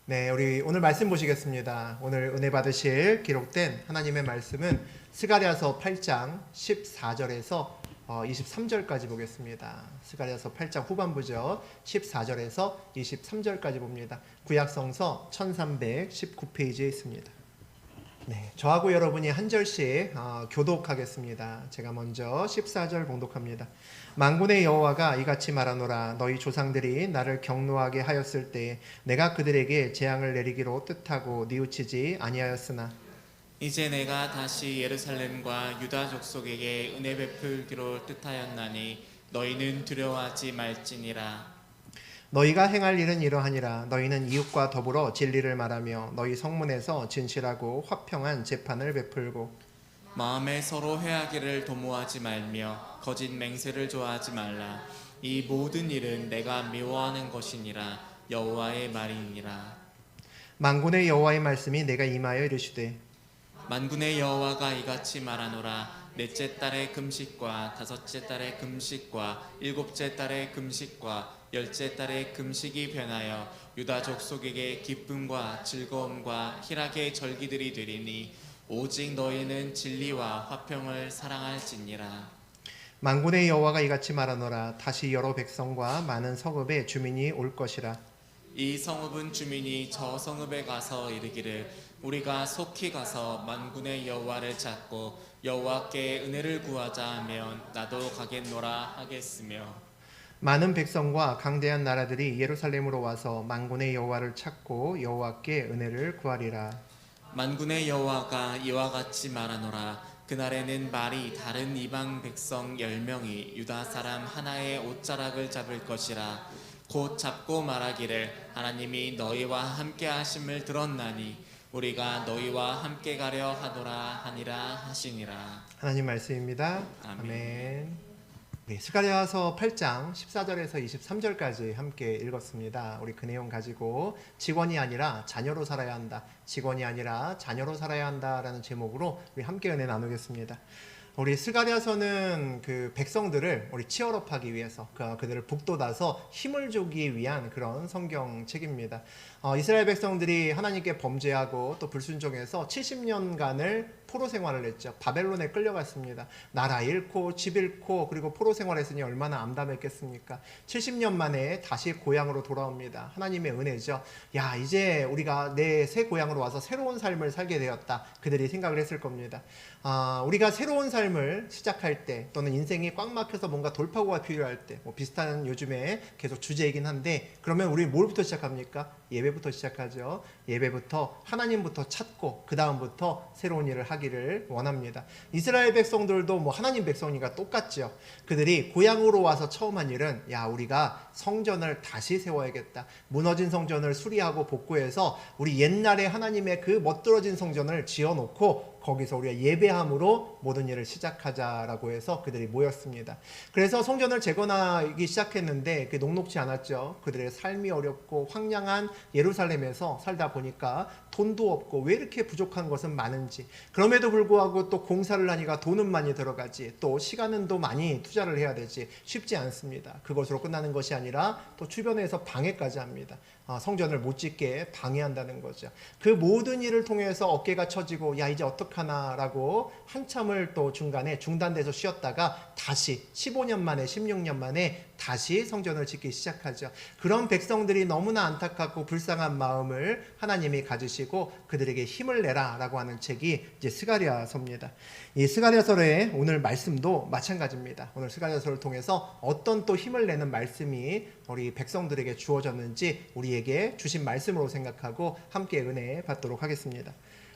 네, 우리 오늘 말씀 보시겠습니다. 오늘 은혜 받으실 기록된 하나님의 말씀은 스가랴서 8장 14절에서 23절까지 보겠습니다. 스가랴서 8장 후반부죠. 14절에서 23절까지 봅니다. 구약성서 1319페이지에 있습니다. 네, 저하고 여러분이 한 절씩 교독하겠습니다. 제가 먼저 14절 봉독합니다. 만군의 여호와가 이같이 말하노라. 너희 조상들이 나를 경노하게 하였을 때에 내가 그들에게 재앙을 내리기로 뜻하고 뉘우치지 아니하였으나 이제 내가 다시 예루살렘과 유다 족속에게 은혜 베풀기로 뜻하였나니 너희는 두려워하지 말지니라. 너희가 행할 일은 이러하니라. 너희는 이웃과 더불어 진리를 말하며 너희 성문에서 진실하고 화평한 재판을 베풀고 마음에 서로 해하기를 도모하지 말며 거짓 맹세를 좋아하지 말라. 이 모든 일은 내가 미워하는 것이니라. 여호와의 말이니라. 만군의 여호와의 말씀이 내가 임하여 이르시되 만군의 여호와가 이같이 말하노라. 넷째 달의 금식과 다섯째 달의 금식과 일곱째 달의 금식과 열째 달의 금식이 변하여 유다 족속에게 기쁨과 즐거움과 희락의 절기들이 되리니 오직 너희는 진리와 화평을 사랑할지니라. 만군의 여호와가 이같이 말하노라. 다시 여러 백성과 많은 성읍의 주민이 올 것이라. 이 성읍은 주민이 저 성읍에 가서 이르기를 우리가 속히 가서 만군의 여호와를 찾고 여호와께 은혜를 구하자 하면 나도 가겠노라 하겠으며 많은 백성과 강대한 나라들이 예루살렘으로 와서 만군의 여호와를 찾고 여호와께 은혜를 구하리라. 만군의 여호와가 이와 같이 말하노라. 그날에는 말이 다른 이방 백성 10명이 유다 사람 하나의 옷자락을 잡을 것이라. 곧 잡고 말하기를 하나님이 너희와 함께 하심을 들었나니 우리가 너희와 함께 가려 하노라 하니라 하시니라. 하나님 말씀입니다. 아멘. 네, 스가랴서 8장 14절에서 23절까지 함께 읽었습니다. 우리 그 내용 가지고 직원이 아니라 자녀로 살아야 한다. 직원이 아니라 자녀로 살아야 한다라는 제목으로 우리 함께 은혜 나누겠습니다. 우리 스가랴서는 그 백성들을 우리 치얼업하기 위해서 그들을 북돋아서 힘을 주기 위한 그런 성경책입니다. 이스라엘 백성들이 하나님께 범죄하고 또 불순종해서 70년간을 포로 생활을 했죠. 바벨론에 끌려갔습니다. 나라 잃고 집 잃고 그리고 포로 생활했으니 얼마나 암담했겠습니까? 70년 만에 다시 고향으로 돌아옵니다. 하나님의 은혜죠. 야, 이제 우리가 내 새 고향으로 와서 새로운 삶을 살게 되었다. 그들이 생각을 했을 겁니다. 우리가 새로운 삶을 시작할 때 또는 인생이 꽉 막혀서 뭔가 돌파구가 필요할 때 비슷한 요즘에 계속 주제이긴 한데 그러면 우리 뭘부터 시작합니까? 예배부터 시작하죠. 예배부터 하나님부터 찾고 그 다음부터 새로운 일을 하기를 원합니다. 이스라엘 백성들도 하나님 백성이니까 똑같죠. 그들이 고향으로 와서 처음 한 일은 우리가 성전을 다시 세워야겠다. 무너진 성전을 수리하고 복구해서 우리 옛날에 하나님의 그 멋들어진 성전을 지어놓고 거기서 우리가 예배함으로 모든 일을 시작하자라고 해서 그들이 모였습니다. 그래서 성전을 재건하기 시작했는데 그게 녹록지 않았죠. 그들의 삶이 어렵고 황량한 예루살렘에서 살다 보니까 돈도 없고 왜 이렇게 부족한 것은 많은지, 그럼에도 불구하고 또 공사를 하니까 돈은 많이 들어가지, 또 시간은 또 많이 투자를 해야 되지, 쉽지 않습니다. 그것으로 끝나는 것이 아니라 또 주변에서 방해까지 합니다. 성전을 못 짓게 방해한다는 거죠. 그 모든 일을 통해서 어깨가 처지고 이제 어떡하나 라고 한참을 또 중간에 중단돼서 쉬었다가 다시 15년 만에 16년 만에 다시 성전을 짓기 시작하죠. 그런 백성들이 너무나 안타깝고 불쌍한 마음을 하나님이 가지시고 그들에게 힘을 내라 라고 하는 책이 이제 스가랴서입니다. 이 스가랴서의 오늘 말씀도 마찬가지입니다. 오늘 스가랴서를 통해서 어떤 또 힘을 내는 말씀이 우리 백성들에게 주어졌는지 우리에게 주신 말씀으로 생각하고 함께 은혜 받도록 하겠습니다.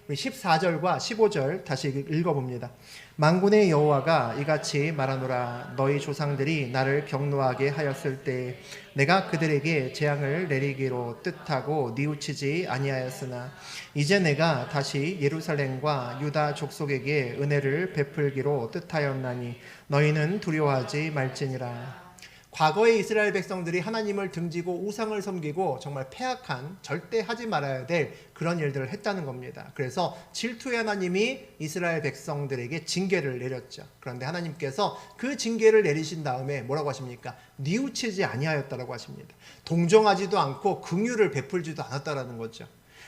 우리 14절과 15절 다시 읽어봅니다. 만군의 여호와가 이같이 말하노라. 너희 조상들이 나를 경노하게 하였을 때 내가 그들에게 재앙을 내리기로 뜻하고 뉘우치지 아니하였으나 이제 내가 다시 예루살렘과 유다 족속에게 은혜를 베풀기로 뜻하였나니 너희는 두려워하지 말지니라. 과거의 이스라엘 백성들이 하나님을 등지고 우상을 섬기고 정말 패악한, 절대 하지 말아야 될 그런 일들을 했다는 겁니다. 그래서 질투의 하나님이 이스라엘 백성들에게 징계를 내렸죠. 그런데 하나님께서 그 징계를 내리신 다음에 뭐라고 하십니까? 뉘우치지 아니하였다라고 하십니다. 동정하지도 않고 긍휼을 베풀지도 않았다라는 거죠.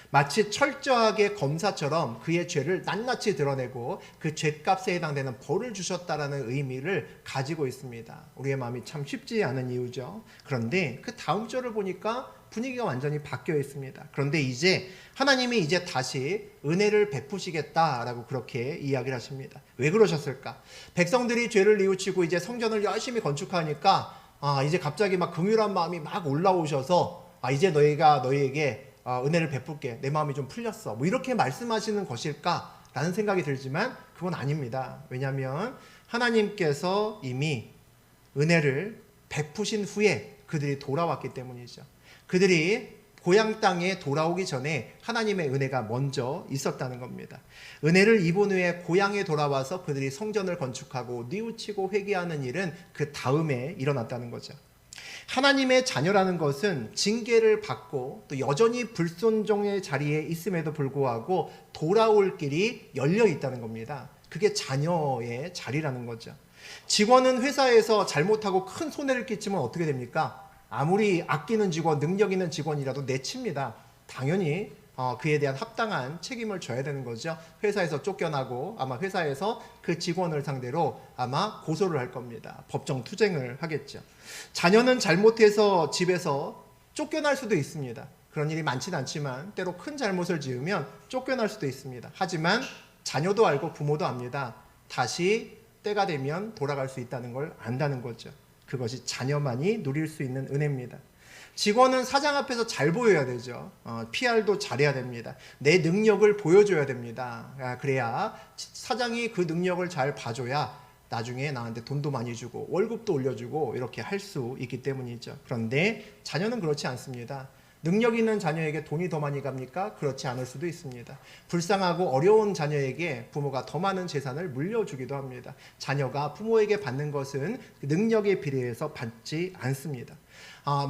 마치 철저하게 검사처럼 그의 죄를 낱낱이 드러내고 그 죄값에 해당되는 벌을 주셨다라는 의미를 가지고 있습니다. 우리의 마음이 참 쉽지 않은 이유죠. 그런데 그 다음 절을 보니까 분위기가 완전히 바뀌어 있습니다. 그런데 이제 하나님이 이제 다시 은혜를 베푸시겠다라고 그렇게 이야기를 하십니다. 왜 그러셨을까? 백성들이 죄를 뉘우치고 이제 성전을 열심히 건축하니까 이제 갑자기 막 긍휼한 마음이 막 올라오셔서 이제 너희에게 은혜를 베풀게, 내 마음이 좀 풀렸어, 뭐 이렇게 말씀하시는 것일까라는 생각이 들지만 그건 아닙니다. 왜냐하면 하나님께서 이미 은혜를 베푸신 후에 그들이 돌아왔기 때문이죠. 그들이 고향 땅에 돌아오기 전에 하나님의 은혜가 먼저 있었다는 겁니다. 은혜를 입은 후에 고향에 돌아와서 그들이 성전을 건축하고 뉘우치고 회개하는 일은 그 다음에 일어났다는 거죠. 하나님의 자녀라는 것은 징계를 받고 또 여전히 불순종의 자리에 있음에도 불구하고 돌아올 길이 열려 있다는 겁니다. 그게 자녀의 자리라는 거죠. 직원은 회사에서 잘못하고 큰 손해를 끼치면 어떻게 됩니까? 아무리 아끼는 직원, 능력 있는 직원이라도 내칩니다. 당연히 그에 대한 합당한 책임을 져야 되는 거죠. 회사에서 쫓겨나고 아마 회사에서 그 직원을 상대로 아마 고소를 할 겁니다. 법정 투쟁을 하겠죠. 자녀는 잘못해서 집에서 쫓겨날 수도 있습니다. 그런 일이 많지는 않지만 때로 큰 잘못을 지으면 쫓겨날 수도 있습니다. 하지만 자녀도 알고 부모도 압니다. 다시 때가 되면 돌아갈 수 있다는 걸 안다는 거죠. 그것이 자녀만이 누릴 수 있는 은혜입니다. 직원은 사장 앞에서 잘 보여야 되죠. PR도 잘해야 됩니다. 내 능력을 보여줘야 됩니다. 그래야 사장이 그 능력을 잘 봐줘야 나중에 나한테 돈도 많이 주고 월급도 올려주고 이렇게 할 수 있기 때문이죠. 그런데 자녀는 그렇지 않습니다. 능력 있는 자녀에게 돈이 더 많이 갑니까? 그렇지 않을 수도 있습니다. 불쌍하고 어려운 자녀에게 부모가 더 많은 재산을 물려주기도 합니다. 자녀가 부모에게 받는 것은 능력에 비례해서 받지 않습니다.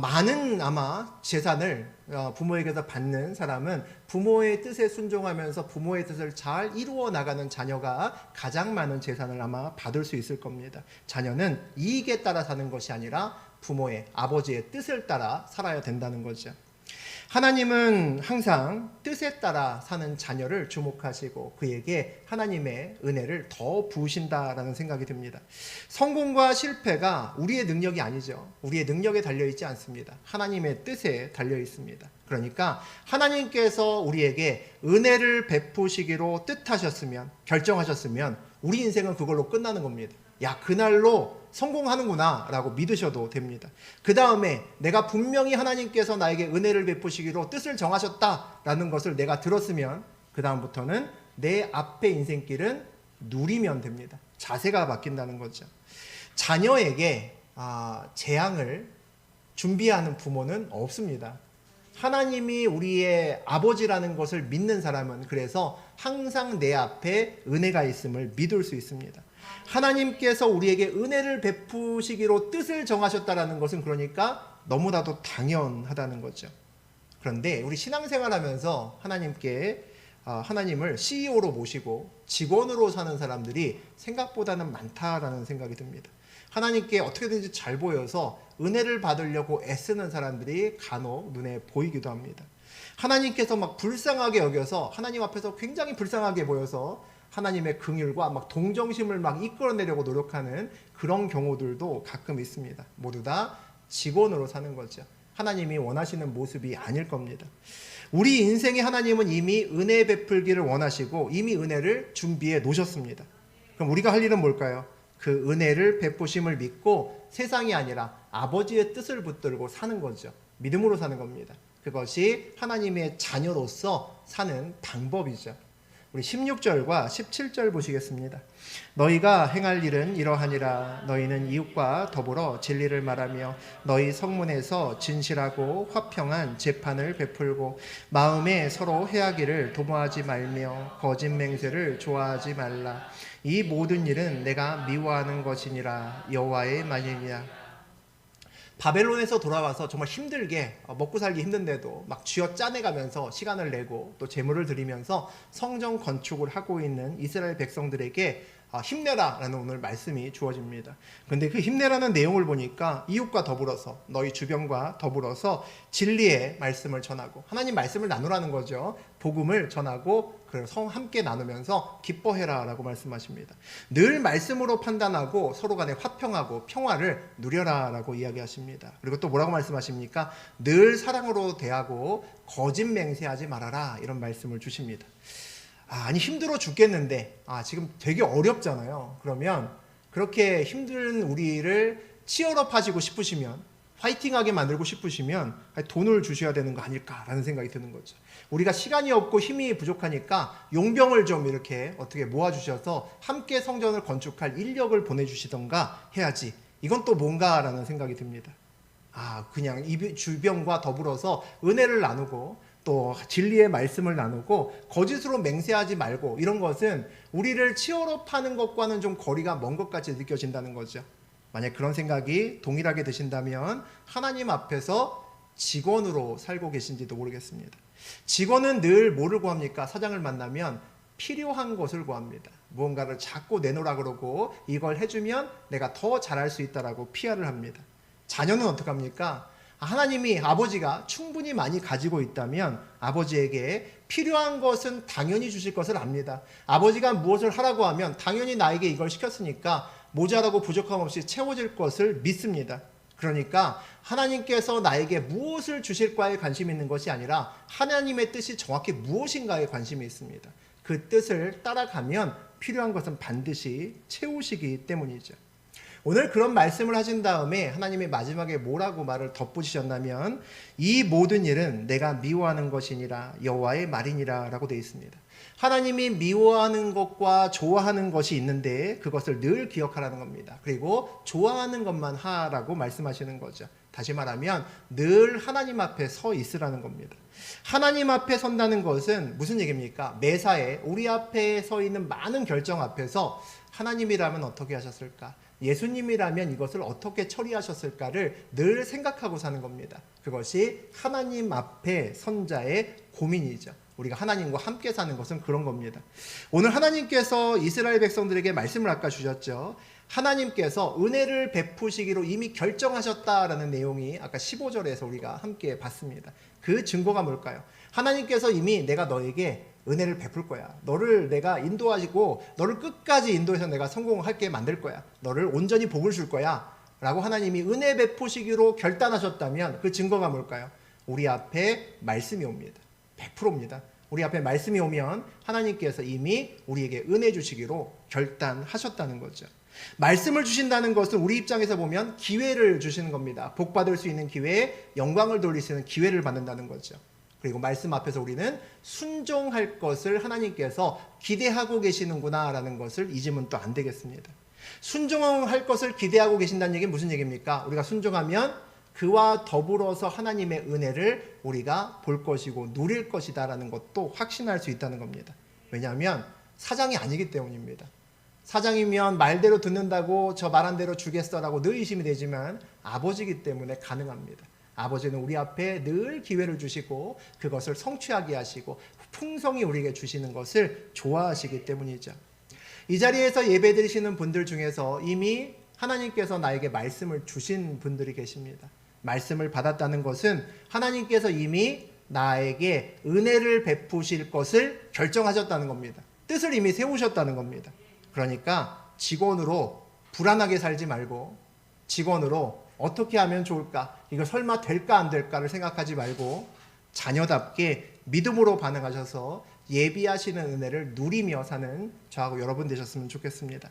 많은 아마 재산을 부모에게서 받는 사람은 부모의 뜻에 순종하면서 부모의 뜻을 잘 이루어 나가는 자녀가 가장 많은 재산을 아마 받을 수 있을 겁니다. 자녀는 이익에 따라 사는 것이 아니라 부모의, 아버지의 뜻을 따라 살아야 된다는 거죠. 하나님은 항상 뜻에 따라 사는 자녀를 주목하시고 그에게 하나님의 은혜를 더 부으신다라는 생각이 듭니다. 성공과 실패가 우리의 능력이 아니죠. 우리의 능력에 달려있지 않습니다. 하나님의 뜻에 달려 있습니다. 그러니까 하나님께서 우리에게 은혜를 베푸시기로 뜻하셨으면, 결정하셨으면 우리 인생은 그걸로 끝나는 겁니다. 야, 그날로 성공하는구나 라고 믿으셔도 됩니다. 그 다음에 내가 분명히 하나님께서 나에게 은혜를 베푸시기로 뜻을 정하셨다라는 것을 내가 들었으면 그 다음부터는 내 앞의 인생길은 누리면 됩니다. 자세가 바뀐다는 거죠. 자녀에게 재앙을 준비하는 부모는 없습니다. 하나님이 우리의 아버지라는 것을 믿는 사람은 그래서 항상 내 앞에 은혜가 있음을 믿을 수 있습니다. 하나님께서 우리에게 은혜를 베푸시기로 뜻을 정하셨다는 것은 그러니까 너무나도 당연하다는 거죠. 그런데 우리 신앙생활하면서 하나님을 CEO로 모시고 직원으로 사는 사람들이 생각보다는 많다라는 생각이 듭니다. 하나님께 어떻게든지 잘 보여서 은혜를 받으려고 애쓰는 사람들이 간혹 눈에 보이기도 합니다. 하나님께서 막 불쌍하게 여겨서 하나님 앞에서 굉장히 불쌍하게 보여서 하나님의 긍휼과 막 동정심을 막 이끌어내려고 노력하는 그런 경우들도 가끔 있습니다. 모두 다 직원으로 사는 거죠. 하나님이 원하시는 모습이 아닐 겁니다. 우리 인생의 하나님은 이미 은혜 베풀기를 원하시고 이미 은혜를 준비해 놓으셨습니다. 그럼 우리가 할 일은 뭘까요? 그 은혜를 베푸심을 믿고 세상이 아니라 아버지의 뜻을 붙들고 사는 거죠. 믿음으로 사는 겁니다. 그것이 하나님의 자녀로서 사는 방법이죠. 우리 16절과 17절 보시겠습니다. 너희가 행할 일은 이러하니라. 너희는 이웃과 더불어 진리를 말하며 너희 성문에서 진실하고 화평한 재판을 베풀고 마음에 서로 해하기를 도모하지 말며 거짓 맹세를 좋아하지 말라. 이 모든 일은 내가 미워하는 것이니라. 여호와의 말이니라. 바벨론에서 돌아와서 정말 힘들게 먹고 살기 힘든데도 막 쥐어 짜내가면서 시간을 내고 또 제물을 드리면서 성전 건축을 하고 있는 이스라엘 백성들에게 힘내라라는 오늘 말씀이 주어집니다. 근데 그 힘내라는 내용을 보니까 이웃과 더불어서 너희 주변과 더불어서 진리의 말씀을 전하고 하나님 말씀을 나누라는 거죠. 복음을 전하고 성 함께 나누면서 기뻐해라라고 말씀하십니다. 늘 말씀으로 판단하고 서로 간에 화평하고 평화를 누려라라고 이야기하십니다. 그리고 또 뭐라고 말씀하십니까? 늘 사랑으로 대하고 거짓 맹세하지 말아라 이런 말씀을 주십니다. 아니 힘들어 죽겠는데 지금 되게 어렵잖아요. 그러면 그렇게 힘든 우리를 치열업하시고 싶으시면 파이팅하게 만들고 싶으시면 돈을 주셔야 되는 거 아닐까라는 생각이 드는 거죠. 우리가 시간이 없고 힘이 부족하니까 용병을 좀 이렇게 어떻게 모아주셔서 함께 성전을 건축할 인력을 보내주시던가 해야지. 이건 또 뭔가라는 생각이 듭니다. 그냥 이 주변과 더불어서 은혜를 나누고 또 진리의 말씀을 나누고 거짓으로 맹세하지 말고 이런 것은 우리를 치열업하는 것과는 좀 거리가 먼 것 같이 느껴진다는 거죠. 만약 그런 생각이 동일하게 드신다면 하나님 앞에서 직원으로 살고 계신지도 모르겠습니다. 직원은 늘 뭐를 구합니까? 사장을 만나면 필요한 것을 구합니다. 무언가를 자꾸 내놓으라 그러고 이걸 해주면 내가 더 잘할 수 있다라고 PR을 합니다. 자녀는 어떻게 합니까? 하나님이 아버지가 충분히 많이 가지고 있다면 아버지에게 필요한 것은 당연히 주실 것을 압니다. 아버지가 무엇을 하라고 하면 당연히 나에게 이걸 시켰으니까 모자라고 부족함 없이 채워질 것을 믿습니다. 그러니까 하나님께서 나에게 무엇을 주실까에 관심이 있는 것이 아니라 하나님의 뜻이 정확히 무엇인가에 관심이 있습니다. 그 뜻을 따라가면 필요한 것은 반드시 채우시기 때문이죠. 오늘 그런 말씀을 하신 다음에 하나님이 마지막에 뭐라고 말을 덧붙이셨냐면 이 모든 일은 내가 미워하는 것이니라 여호와의 말이니라 라고 되어 있습니다. 하나님이 미워하는 것과 좋아하는 것이 있는데 그것을 늘 기억하라는 겁니다. 그리고 좋아하는 것만 하라고 말씀하시는 거죠. 다시 말하면 늘 하나님 앞에 서 있으라는 겁니다. 하나님 앞에 선다는 것은 무슨 얘기입니까? 매사에 우리 앞에 서 있는 많은 결정 앞에서 하나님이라면 어떻게 하셨을까? 예수님이라면 이것을 어떻게 처리하셨을까를 늘 생각하고 사는 겁니다. 그것이 하나님 앞에 선자의 고민이죠. 우리가 하나님과 함께 사는 것은 그런 겁니다. 오늘 하나님께서 이스라엘 백성들에게 말씀을 아까 주셨죠. 하나님께서 은혜를 베푸시기로 이미 결정하셨다라는 내용이 아까 15절에서 우리가 함께 봤습니다. 그 증거가 뭘까요? 하나님께서 이미 내가 너에게 은혜를 베풀 거야. 너를 내가 인도하시고 너를 끝까지 인도해서 내가 성공하게 만들 거야. 너를 온전히 복을 줄 거야. 라고 하나님이 은혜 베푸시기로 결단하셨다면 그 증거가 뭘까요? 우리 앞에 말씀이 옵니다. 100%입니다. 우리 앞에 말씀이 오면 하나님께서 이미 우리에게 은혜 주시기로 결단하셨다는 거죠. 말씀을 주신다는 것은 우리 입장에서 보면 기회를 주시는 겁니다. 복 받을 수 있는 기회, 영광을 돌릴 수 있는 기회를 받는다는 거죠. 그리고 말씀 앞에서 우리는 순종할 것을 하나님께서 기대하고 계시는구나 라는 것을 잊으면 또 안 되겠습니다. 순종할 것을 기대하고 계신다는 얘기는 무슨 얘기입니까? 우리가 순종하면 그와 더불어서 하나님의 은혜를 우리가 볼 것이고 누릴 것이다 라는 것도 확신할 수 있다는 겁니다. 왜냐하면 사장이 아니기 때문입니다. 사장이면 말대로 듣는다고 저 말한 대로 주겠어라고 늘 의심이 되지만 아버지이기 때문에 가능합니다. 아버지는 우리 앞에 늘 기회를 주시고 그것을 성취하게 하시고 풍성히 우리에게 주시는 것을 좋아하시기 때문이죠. 이 자리에서 예배드리시는 분들 중에서 이미 하나님께서 나에게 말씀을 주신 분들이 계십니다. 말씀을 받았다는 것은 하나님께서 이미 나에게 은혜를 베푸실 것을 결정하셨다는 겁니다. 뜻을 이미 세우셨다는 겁니다. 그러니까 직원으로 불안하게 살지 말고 직원으로 어떻게 하면 좋을까? 이거 설마 될까 안 될까를 생각하지 말고 자녀답게 믿음으로 반응하셔서 예비하시는 은혜를 누리며 사는 저하고 여러분 되셨으면 좋겠습니다.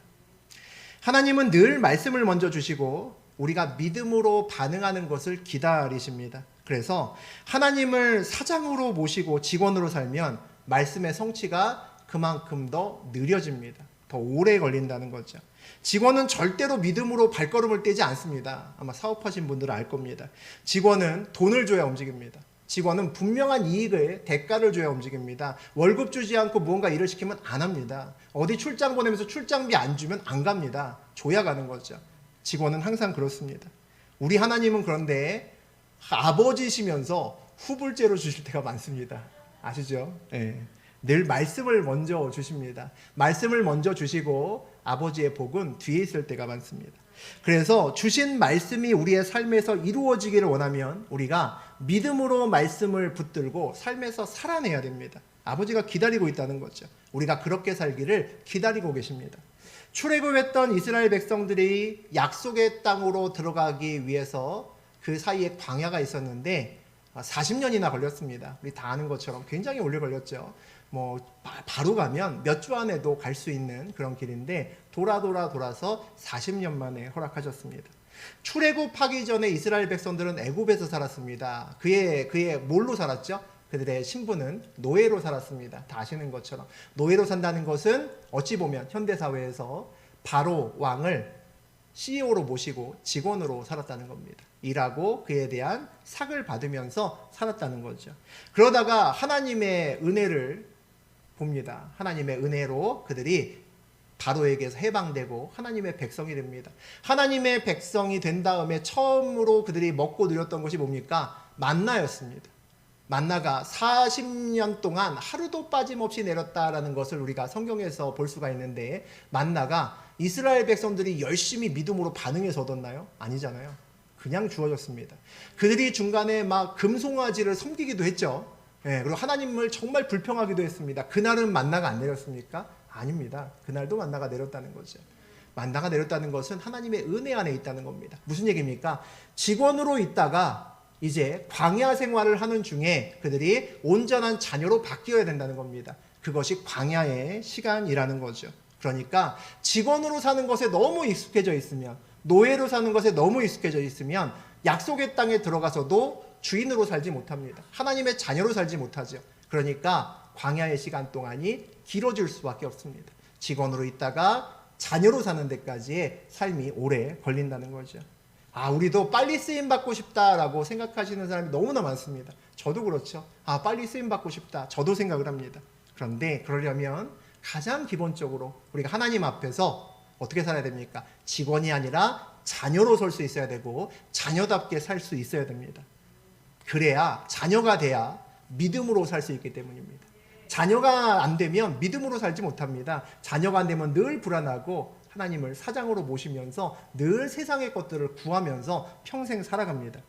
하나님은 늘 말씀을 먼저 주시고 우리가 믿음으로 반응하는 것을 기다리십니다. 그래서 하나님을 사장으로 모시고 직원으로 살면 말씀의 성취가 그만큼 더 느려집니다. 더 오래 걸린다는 거죠. 직원은 절대로 믿음으로 발걸음을 떼지 않습니다. 아마 사업하신 분들은 알 겁니다. 직원은 돈을 줘야 움직입니다. 직원은 분명한 이익을 대가를 줘야 움직입니다. 월급 주지 않고 무언가 일을 시키면 안 합니다. 어디 출장 보내면서 출장비 안 주면 안 갑니다. 줘야 가는 거죠. 직원은 항상 그렇습니다. 우리 하나님은 그런데 아버지시면서 후불제로 주실 때가 많습니다. 아시죠? 예. 늘 말씀을 먼저 주십니다. 말씀을 먼저 주시고 아버지의 복은 뒤에 있을 때가 많습니다. 그래서 주신 말씀이 우리의 삶에서 이루어지기를 원하면 우리가 믿음으로 말씀을 붙들고 삶에서 살아내야 됩니다. 아버지가 기다리고 있다는 거죠. 우리가 그렇게 살기를 기다리고 계십니다. 출애굽했던 이스라엘 백성들이 약속의 땅으로 들어가기 위해서 그 사이에 광야가 있었는데 40년이나 걸렸습니다. 우리 다 아는 것처럼 굉장히 오래 걸렸죠. 바로 가면 몇 주 안에도 갈 수 있는 그런 길인데 돌아서 40년 만에 허락하셨습니다. 출애굽하기 전에 이스라엘 백성들은 애굽에서 살았습니다. 그의 뭘로 살았죠? 그들의 신분은 노예로 살았습니다. 다 아시는 것처럼 노예로 산다는 것은 어찌 보면 현대사회에서 바로 왕을 CEO로 모시고 직원으로 살았다는 겁니다. 일하고 그에 대한 삭을 받으면서 살았다는 거죠. 그러다가 하나님의 은혜를 봅니다. 하나님의 은혜로 그들이 바로에게서 해방되고 하나님의 백성이 됩니다. 하나님의 백성이 된 다음에 처음으로 그들이 먹고 누렸던 것이 뭡니까? 만나였습니다. 만나가 40년 동안 하루도 빠짐없이 내렸다라는 것을 우리가 성경에서 볼 수가 있는데, 만나가 이스라엘 백성들이 열심히 믿음으로 반응해서 얻었나요? 아니잖아요. 그냥 주어졌습니다. 그들이 중간에 막 금송아지를 섬기기도 했죠. 그리고 하나님을 정말 불평하기도 했습니다. 그날은 만나가 안 내렸습니까? 아닙니다. 그날도 만나가 내렸다는 거죠. 만나가 내렸다는 것은 하나님의 은혜 안에 있다는 겁니다. 무슨 얘기입니까? 직원으로 있다가 이제 광야 생활을 하는 중에 그들이 온전한 자녀로 바뀌어야 된다는 겁니다. 그것이 광야의 시간이라는 거죠. 그러니까 직원으로 사는 것에 너무 익숙해져 있으면, 노예로 사는 것에 너무 익숙해져 있으면 약속의 땅에 들어가서도 주인으로 살지 못합니다. 하나님의 자녀로 살지 못하죠. 그러니까 광야의 시간 동안이 길어질 수밖에 없습니다. 직원으로 있다가 자녀로 사는 데까지의 삶이 오래 걸린다는 거죠. 우리도 빨리 쓰임 받고 싶다라고 생각하시는 사람이 너무나 많습니다. 저도 그렇죠. 빨리 쓰임 받고 싶다. 저도 생각을 합니다. 그런데 그러려면 가장 기본적으로 우리가 하나님 앞에서 어떻게 살아야 됩니까? 직원이 아니라 자녀로 설 수 있어야 되고 자녀답게 살 수 있어야 됩니다. 그래야, 자녀가 돼야 믿음으로 살 수 있기 때문입니다. 자녀가 안 되면 믿음으로 살지 못합니다. 자녀가 안 되면 늘 불안하고 하나님을 사장으로 모시면서 늘 세상의 것들을 구하면서 평생 살아갑니다.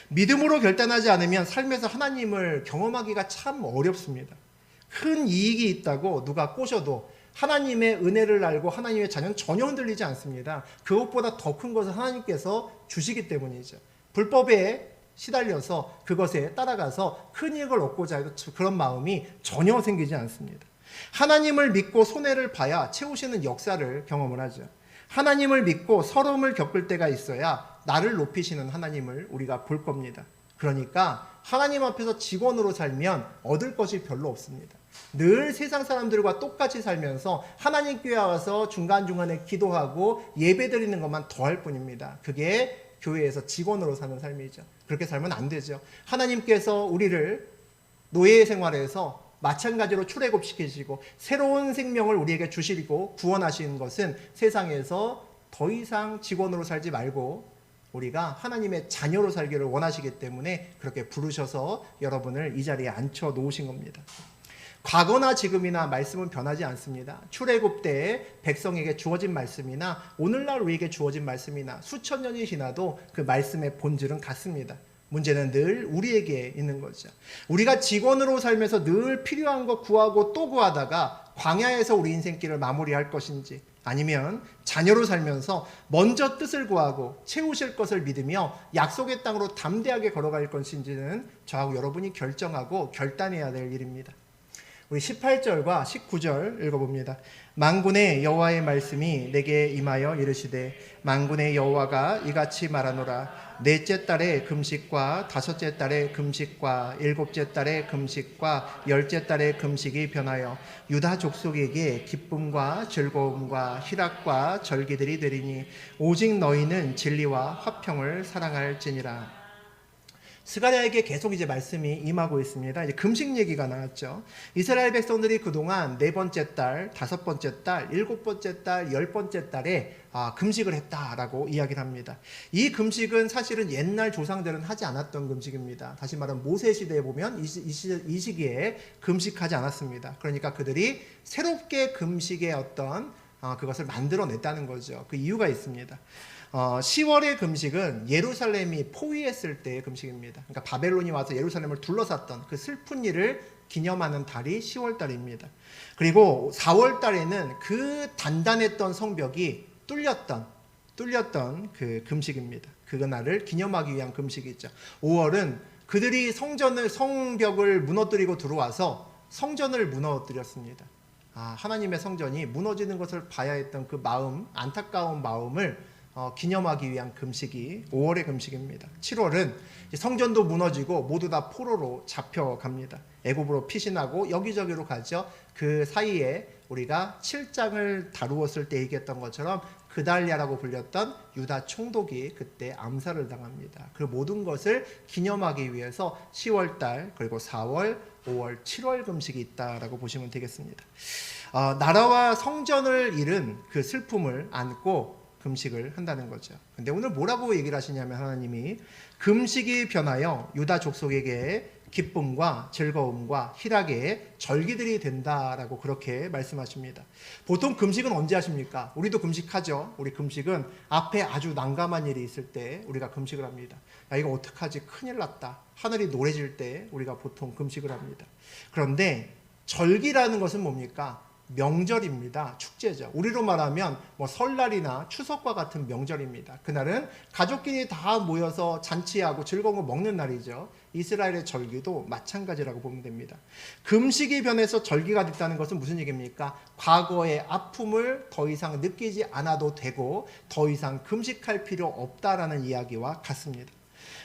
믿음으로 결단하지 않으면 삶에서 하나님을 경험하기가 참 어렵습니다. 큰 이익이 있다고 누가 꼬셔도 하나님의 은혜를 알고 하나님의 자녀는 전혀 흔들리지 않습니다. 그것보다 더 큰 것을 하나님께서 주시기 때문이죠. 불법에 시달려서 그것에 따라가서 큰 이익을 얻고자 해도 그런 마음이 전혀 생기지 않습니다. 하나님을 믿고 손해를 봐야 채우시는 역사를 경험을 하죠. 하나님을 믿고 서러움을 겪을 때가 있어야 나를 높이시는 하나님을 우리가 볼 겁니다. 그러니까 하나님 앞에서 직원으로 살면 얻을 것이 별로 없습니다. 늘 세상 사람들과 똑같이 살면서 하나님께 와서 중간중간에 기도하고 예배드리는 것만 더할 뿐입니다. 그게 교회에서 직원으로 사는 삶이죠. 그렇게 살면 안 되죠. 하나님께서 우리를 노예 생활에서 마찬가지로 출애굽시키시고 새로운 생명을 우리에게 주시고 구원하신 것은 세상에서 더 이상 직원으로 살지 말고 우리가 하나님의 자녀로 살기를 원하시기 때문에 그렇게 부르셔서 여러분을 이 자리에 앉혀 놓으신 겁니다. 과거나 지금이나 말씀은 변하지 않습니다. 출애굽 때 백성에게 주어진 말씀이나 오늘날 우리에게 주어진 말씀이나 수천 년이 지나도 그 말씀의 본질은 같습니다. 문제는 늘 우리에게 있는 거죠. 우리가 직원으로 살면서 늘 필요한 거 구하고 또 구하다가 광야에서 우리 인생길을 마무리할 것인지, 아니면 자녀로 살면서 먼저 뜻을 구하고 채우실 것을 믿으며 약속의 땅으로 담대하게 걸어갈 것인지는 저하고 여러분이 결정하고 결단해야 될 일입니다. 우리 18절과 19절 읽어봅니다. 만군의 여호와의 말씀이 내게 임하여 이르시되, 만군의 여호와가 이같이 말하노라. 넷째 달의 금식과 다섯째 달의 금식과 일곱째 달의 금식과 열째 달의 금식이 변하여 유다 족속에게 기쁨과 즐거움과 희락과 절기들이 되리니 오직 너희는 진리와 화평을 사랑할지니라. 스가랴에게 계속 이제 말씀이 임하고 있습니다. 이제 금식 얘기가 나왔죠. 이스라엘 백성들이 그동안 4번째 달, 5번째 달, 7번째 달, 10번째 달에 금식을 했다라고 이야기를 합니다. 이 금식은 사실은 옛날 조상들은 하지 않았던 금식입니다. 다시 말하면 모세 시대에 보면 이 시기에 금식하지 않았습니다. 그러니까 그들이 새롭게 금식의 어떤 그것을 만들어냈다는 거죠. 그 이유가 있습니다. 10월의 금식은 예루살렘이 포위했을 때의 금식입니다. 그러니까 바벨론이 와서 예루살렘을 둘러쌌던 그 슬픈 일을 기념하는 달이 10월 달입니다. 그리고 4월 달에는 그 단단했던 성벽이 뚫렸던 그 금식입니다. 그날을 기념하기 위한 금식이죠. 5월은 그들이 성벽을 무너뜨리고 들어와서 성전을 무너뜨렸습니다. 하나님의 성전이 무너지는 것을 봐야 했던 그 마음, 안타까운 마음을 기념하기 위한 금식이 5월의 금식입니다. 7월은 성전도 무너지고 모두 다 포로로 잡혀갑니다. 애굽으로 피신하고 여기저기로 가죠. 그 사이에 우리가 7장을 다루었을 때 얘기했던 것처럼 그달랴라고 불렸던 유다 총독이 그때 암살을 당합니다. 그 모든 것을 기념하기 위해서 10월달 그리고 4월, 5월, 7월 금식이 있다라고 보시면 되겠습니다. 나라와 성전을 잃은 그 슬픔을 안고 금식을 한다는 거죠. 근데 오늘 뭐라고 얘기를 하시냐면 하나님이 금식이 변하여 유다 족속에게 기쁨과 즐거움과 희락의 절기들이 된다라고 그렇게 말씀하십니다. 보통 금식은 언제 하십니까? 우리도 금식하죠. 우리 금식은 앞에 아주 난감한 일이 있을 때 우리가 금식을 합니다. 야, 이거 어떡하지? 큰일 났다. 하늘이 노래질 때 우리가 보통 금식을 합니다. 그런데 절기라는 것은 뭡니까? 명절입니다. 축제죠. 우리로 말하면 설날이나 추석과 같은 명절입니다. 그날은 가족끼리 다 모여서 잔치하고 즐거운 거 먹는 날이죠. 이스라엘의 절기도 마찬가지라고 보면 됩니다. 금식이 변해서 절기가 됐다는 것은 무슨 얘기입니까? 과거의 아픔을 더 이상 느끼지 않아도 되고 더 이상 금식할 필요 없다라는 이야기와 같습니다.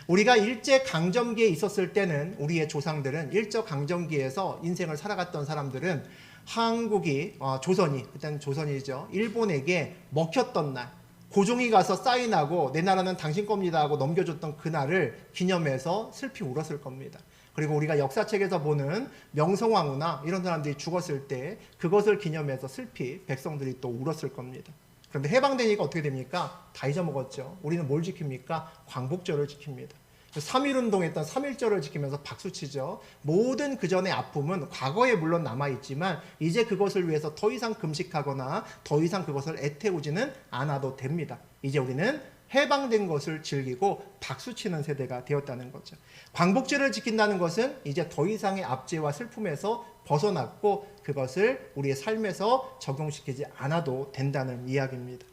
우리가 일제강점기에 있었을 때는 우리의 조상들은 일제강점기에서 인생을 살아갔던 사람들은 한국이 조선이 그때는 조선이죠. 일본에게 먹혔던 날 고종이 가서 사인하고 내 나라는 당신 겁니다 하고 넘겨줬던 그날을 기념해서 슬피 울었을 겁니다. 그리고 우리가 역사책에서 보는 명성황후나 이런 사람들이 죽었을 때 그것을 기념해서 슬피 백성들이 또 울었을 겁니다. 그런데 해방되니까 어떻게 됩니까? 다 잊어먹었죠. 우리는 뭘 지킵니까? 광복절을 지킵니다. 3.1운동 했던 3.1절을 지키면서 박수치죠. 모든 그전의 아픔은 과거에 물론 남아있지만 이제 그것을 위해서 더 이상 금식하거나 더 이상 그것을 애태우지는 않아도 됩니다. 이제 우리는 해방된 것을 즐기고 박수치는 세대가 되었다는 거죠. 광복절을 지킨다는 것은 이제 더 이상의 압제와 슬픔에서 벗어났고 그것을 우리의 삶에서 적용시키지 않아도 된다는 이야기입니다.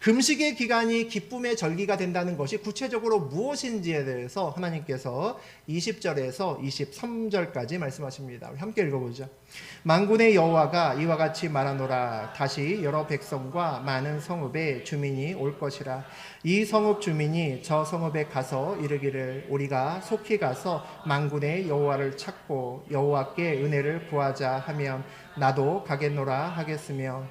금식의 기간이 기쁨의 절기가 된다는 것이 구체적으로 무엇인지에 대해서 하나님께서 20절에서 23절까지 말씀하십니다. 우리 함께 읽어보죠. 만군의 여호와가 이와 같이 말하노라. 다시 여러 백성과 많은 성읍의 주민이 올 것이라. 이 성읍 주민이 저 성읍에 가서 이르기를 우리가 속히 가서 만군의 여호와를 찾고 여호와께 은혜를 구하자 하면 나도 가겠노라 하겠으며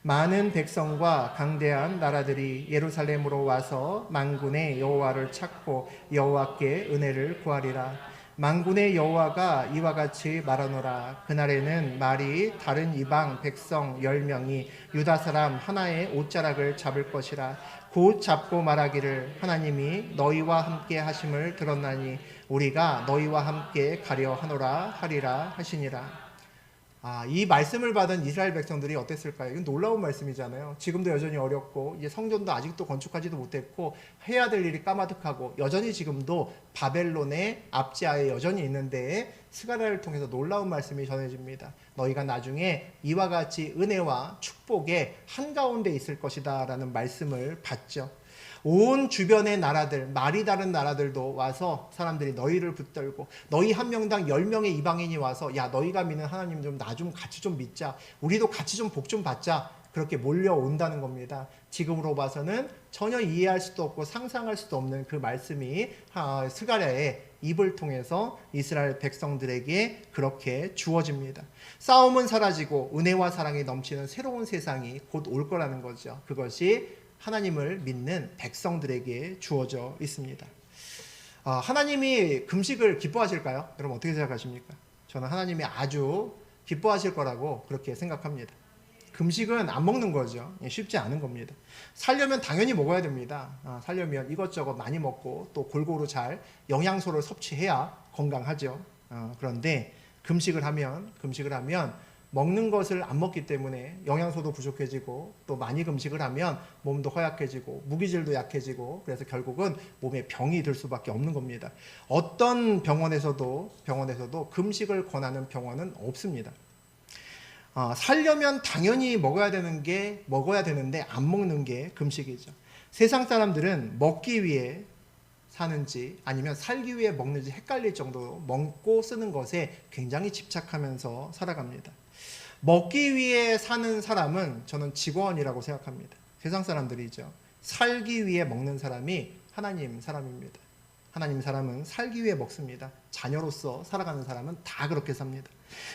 많은 백성과 강대한 나라들이 예루살렘으로 와서 만군의 여호와를 찾고 여호와께 은혜를 구하리라. 만군의 여호와가 이와 같이 말하노라. 그날에는 말이 다른 이방 백성 10명이 유다 사람 하나의 옷자락을 잡을 것이라. 곧 잡고 말하기를 하나님이 너희와 함께 하심을 들었나니 우리가 너희와 함께 가려 하노라 하리라 하시니라. 이 말씀을 받은 이스라엘 백성들이 어땠을까요? 이건 놀라운 말씀이잖아요. 지금도 여전히 어렵고 이제 성전도 아직도 건축하지도 못했고 해야 될 일이 까마득하고 여전히 지금도 바벨론의 압제하에 여전히 있는데 스가랴를 통해서 놀라운 말씀이 전해집니다. 너희가 나중에 이와 같이 은혜와 축복의 한가운데 있을 것이다 라는 말씀을 받죠. 온 주변의 나라들, 말이 다른 나라들도 와서 사람들이 너희를 붙들고 너희 한 명당 10명의 이방인이 와서 야 너희가 믿는 하나님 좀 나 좀 같이 좀 믿자. 우리도 같이 좀 복 좀 받자. 그렇게 몰려온다는 겁니다. 지금으로 봐서는 전혀 이해할 수도 없고 상상할 수도 없는 그 말씀이 스가랴의 입을 통해서 이스라엘 백성들에게 그렇게 주어집니다. 싸움은 사라지고 은혜와 사랑이 넘치는 새로운 세상이 곧 올 거라는 거죠. 그것이 하나님을 믿는 백성들에게 주어져 있습니다. 하나님이 금식을 기뻐하실까요? 여러분 어떻게 생각하십니까? 저는 하나님이 아주 기뻐하실 거라고 그렇게 생각합니다. 금식은 안 먹는 거죠. 쉽지 않은 겁니다. 살려면 당연히 먹어야 됩니다. 살려면 이것저것 많이 먹고 또 골고루 잘 영양소를 섭취해야 건강하죠. 그런데 금식을 하면 먹는 것을 안 먹기 때문에 영양소도 부족해지고 또 많이 금식을 하면 몸도 허약해지고 무기질도 약해지고 그래서 결국은 몸에 병이 들 수밖에 없는 겁니다. 어떤 병원에서도 금식을 권하는 병원은 없습니다. 살려면 당연히 먹어야 되는데 안 먹는 게 금식이죠. 세상 사람들은 먹기 위해 사는지 아니면 살기 위해 먹는지 헷갈릴 정도로 먹고 쓰는 것에 굉장히 집착하면서 살아갑니다. 먹기 위해 사는 사람은 저는 직원이라고 생각합니다. 세상 사람들이죠. 살기 위해 먹는 사람이 하나님 사람입니다. 하나님 사람은 살기 위해 먹습니다. 자녀로서 살아가는 사람은 다 그렇게 삽니다.